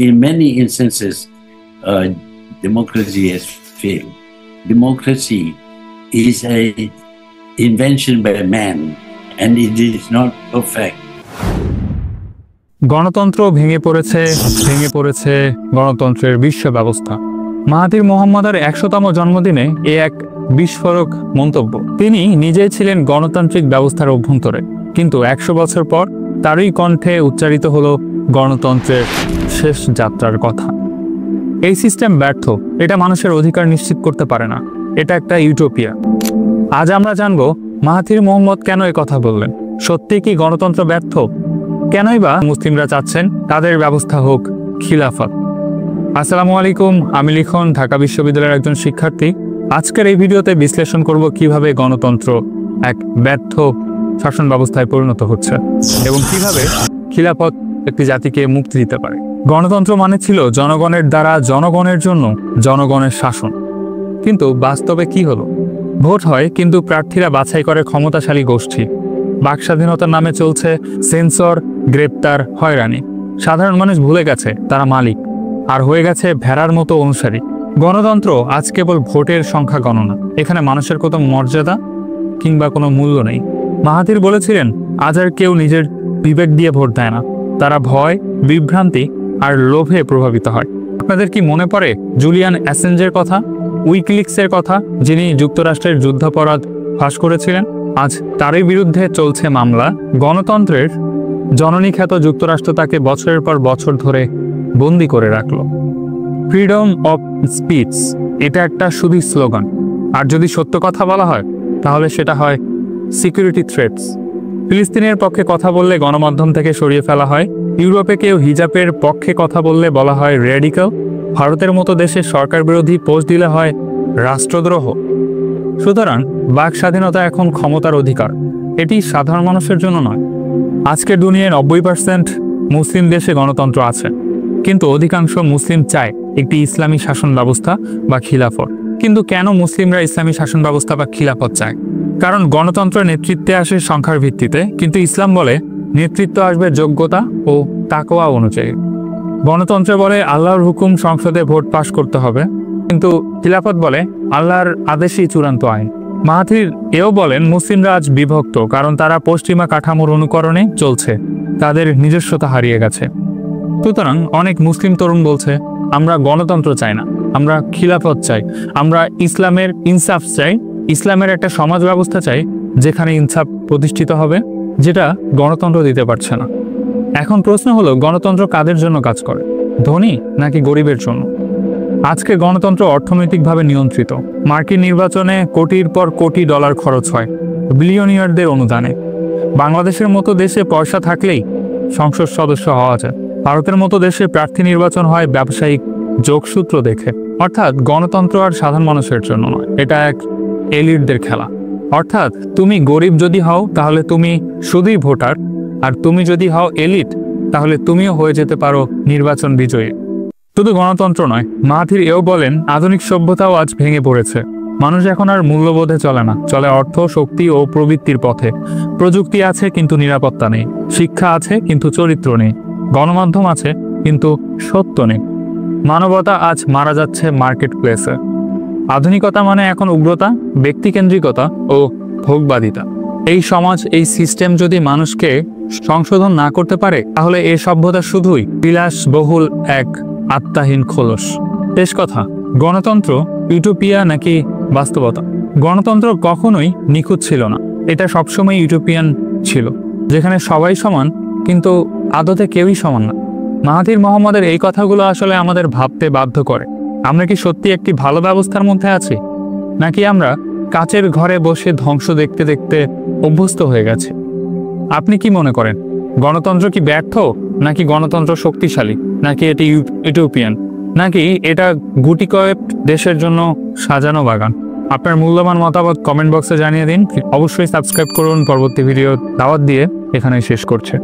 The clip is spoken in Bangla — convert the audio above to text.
In many instances, democracy has failed. Democracy is an invention by man, and it is not perfect. গণতন্ত্র ভেঙে পড়েছে গণতন্ত্রের বিশ্ব ব্যবস্থা। মাহাথির মোহাম্মদের 100তম জন্মদিনে এক বিস্ফোরক মন্তব্য। তিনি নিজেই ছিলেন গণতান্ত্রিক ব্যবস্থার অভ্যন্তরে, কিন্তু 100 বছর পর তারই কণ্ঠে উচ্চারিত হলো গণতন্ত্রের শেষ যাত্রার কথা। এই সিস্টেম ব্যর্থ, এটা মানুষের অধিকার নিশ্চিত করতে পারে না, এটা একটা ইউটোপিয়া। আজ আমরা জানবো মাহাথির মোহাম্মদ কেন এই কথা বললেন। সত্যি কি গণতন্ত্র ব্যর্থ? কেনই বা মুসলিমরা চাচ্ছেন তাদের ব্যবস্থা হোক খিলাফত? আসসালামু আলাইকুম, আমি লিখন, ঢাকা বিশ্ববিদ্যালয়ের একজন শিক্ষার্থী। আজকের এই ভিডিওতে বিশ্লেষণ করব কিভাবে গণতন্ত্র এক ব্যর্থ শাসন ব্যবস্থায় পরিণত হচ্ছে এবং কিভাবে খিলাফত একটি জাতিকে মুক্তি দিতে পারে। গণতন্ত্র মানে ছিল জনগণের দ্বারা জনগণের জন্য জনগণের শাসন, কিন্তু বাস্তবে কি হলো? ভোট হয়, কিন্তু প্রার্থীরা বাছাই করে ক্ষমতাশালী গোষ্ঠী। বাক স্বাধীনতার নামে চলছে সেন্সর, গ্রেপ্তার, হয়রানি। সাধারণ মানুষ ভুলে গেছে তারা মালিক, আর হয়ে গেছে ভেড়ার মতো অনুসারী। গণতন্ত্র আজ কেবল ভোটের সংখ্যা গণনা, এখানে মানুষের কোনো মর্যাদা কিংবা কোনো মূল্য নেই। মাহাথির বলেছিলেন, আজ আর কেউ নিজের বিবেক দিয়ে ভোট দেয় না, তারা ভয়, বিভ্রান্তি আর লোভে প্রভাবিত হয়। আপনাদের কি মনে পড়ে জুলিয়ান অ্যাসেঞ্জের কথা, উইকিলিক্সের কথা, যিনি যুক্তরাষ্ট্রের যুদ্ধাপরাধ ফাঁস করেছিলেন? আজ তারই বিরুদ্ধে চলছে মামলা। গণতন্ত্রের জননী খ্যাত যুক্তরাষ্ট্র তাকে বছরের পর বছর ধরে বন্দি করে রাখল। ফ্রিডম অফ স্পিচ, এটা একটা শুধু স্লোগান, আর যদি সত্য কথা বলা হয় তাহলে সেটা হয় সিকিউরিটি থ্রেটস। ফিলিস্তিনের পক্ষে কথা বললে গণমাধ্যম থেকে সরিয়ে ফেলা হয়। ইউরোপে কেউ হিজাবের পক্ষে কথা বললে বলা হয় রেডিক্যাল। ভারতের মতো দেশে সরকার বিরোধী পোস্ট দিলে হয় রাষ্ট্রদ্রোহ। সুতরাং বাক স্বাধীনতা এখন ক্ষমতার অধিকার, এটি সাধারণ মানুষের জন্য নয়। আজকের দুনিয়ায় 90% মুসলিম দেশে গণতন্ত্র আছে, কিন্তু অধিকাংশ মুসলিম চায় একটি ইসলামী শাসন ব্যবস্থা বা খিলাফত। কিন্তু কেন মুসলিমরা ইসলামী শাসন ব্যবস্থা বা খিলাফত চায়? কারণ গণতন্ত্র নেতৃত্বে আসে সংখ্যার ভিত্তিতে, কিন্তু ইসলাম বলে নেতৃত্ব আসবে যোগ্যতা ও তাকওয়া অনুযায়ী। গণতন্ত্র বলে আল্লাহর হুকুম সংসদে ভোট পাশ করতে হবে, কিন্তু খিলাফত বলে আল্লাহর আদেশই চূড়ান্ত আইন। মাহাথির এও বলেন, মুসলিমরা আজ বিভক্ত কারণ তারা পশ্চিমা কাঠামোর অনুকরণে চলছে, তাদের নিজস্বতা হারিয়ে গেছে। সুতরাং অনেক মুসলিম তরুণ বলছে, আমরা গণতন্ত্র চাই না, আমরা খিলাফত চাই, আমরা ইসলামের ইনসাফ চাই, ইসলামের একটা সমাজ ব্যবস্থা চাই যেখানে ইনসাফ প্রতিষ্ঠিত হবে, যেটা গণতন্ত্র দিতে পারছে না। এখন প্রশ্ন হলো, গণতন্ত্র কাদের জন্য কাজ করে, ধনী নাকি গরিবের জন্য? আজকে গণতন্ত্র অর্থনৈতিকভাবে নিয়ন্ত্রিত। মার্কিন নির্বাচনে কোটির পর কোটি ডলার খরচ হয় বিলিয়নিয়ারদের অনুদানে। বাংলাদেশের মতো দেশে পয়সা থাকলেই সংসদ সদস্য হওয়া যায়। ভারতের মতো দেশে প্রার্থী নির্বাচন হয় ব্যবসায়িক যোগসূত্র দেখে। অর্থাৎ গণতন্ত্র আর সাধারণ মানুষের জন্য নয়, এটা এক এলিটদের খেলা। অর্থাৎ তুমি গরিব যদি হও তাহলে তুমি শুধুই ভোটার, আর তুমি যদি হও এলিট তাহলে তুমিও হয়ে যেতে পারো নির্বাচন বিজয়ী। শুধু গণতন্ত্র নয়, মাহাথির এও বলেন, আধুনিক সভ্যতাও আজ ভেঙে পড়েছে। মানুষ এখন আর মূল্যবোধে চলে না, চলে অর্থ, শক্তি ও প্রবৃত্তির পথে। প্রযুক্তি আছে কিন্তু নিরাপত্তা নেই, শিক্ষা আছে কিন্তু চরিত্র নেই, গণমাধ্যম আছে কিন্তু সত্য নেই। মানবতা আজ মারা যাচ্ছে মার্কেট প্লেসে। আধুনিকতা মানে এখন উগ্রতা, ব্যক্তিকেন্দ্রিকতা ও ভোগবাদিতা। এই সমাজ, এই সিস্টেম যদি মানুষকে সংশোধন না করতে পারে তাহলে এই সভ্যতা শুধুই বিলাসবহুল এক আত্মাহীন খোলস। শেষ কথা, গণতন্ত্র ইউটোপিয়া নাকি বাস্তবতা? গণতন্ত্র কখনোই নিখুঁত ছিল না, এটা সবসময় ইউটোপিয়ান ছিল, যেখানে সবাই সমান কিন্তু আদতে কেউই সমান না। মাহাথির মোহাম্মদের এই কথাগুলো আসলে আমাদের ভাবতে বাধ্য করে, আমরা কি সত্যি একটি ভালো ব্যবস্থার মধ্যে আছি, নাকি আমরা কাচের ঘরে বসে ধ্বংস দেখতে দেখতে অভ্যস্ত হয়ে গেছে? আপনি কি মনে করেন, গণতন্ত্র কি ব্যর্থ, নাকি গণতন্ত্র শক্তিশালী, নাকি এটি ইউটোপিয়ান, নাকি এটা গুটি কয়েক দেশের জন্য সাজানো বাগান? আপনার মূল্যবান মতামত কমেন্ট বক্সে জানিয়ে দিন। অবশ্যই সাবস্ক্রাইব করুন। পরবর্তী ভিডিও দাওয়াত দিয়ে এখানে শেষ করছে।